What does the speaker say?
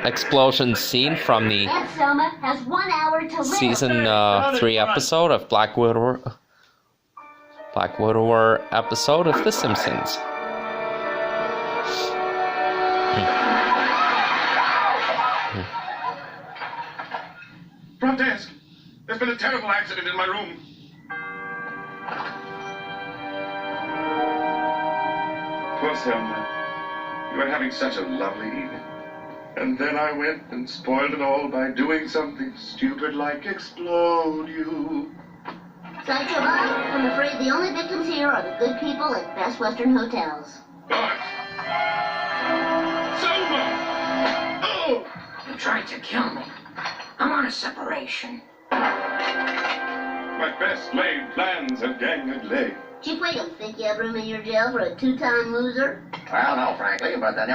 explosion scene from the Aunt Selma has 1 hour to live. season 3 episode of Black Widower episode of The Simpsons. Front desk. There's been a terrible accident in my room. Poor Selma. You were having such a lovely evening. And then I went and spoiled it all by doing something stupid like explode you. Sideshow Bob, I'm afraid the only victims here are the good people at Best Western Hotels. But... Selma! Oh! You tried to kill me. I'm on a separation. My best laid plans have ganged late. Chief Wiggum, think you have room in your jail for a 2-time loser? Well, no, frankly, but I never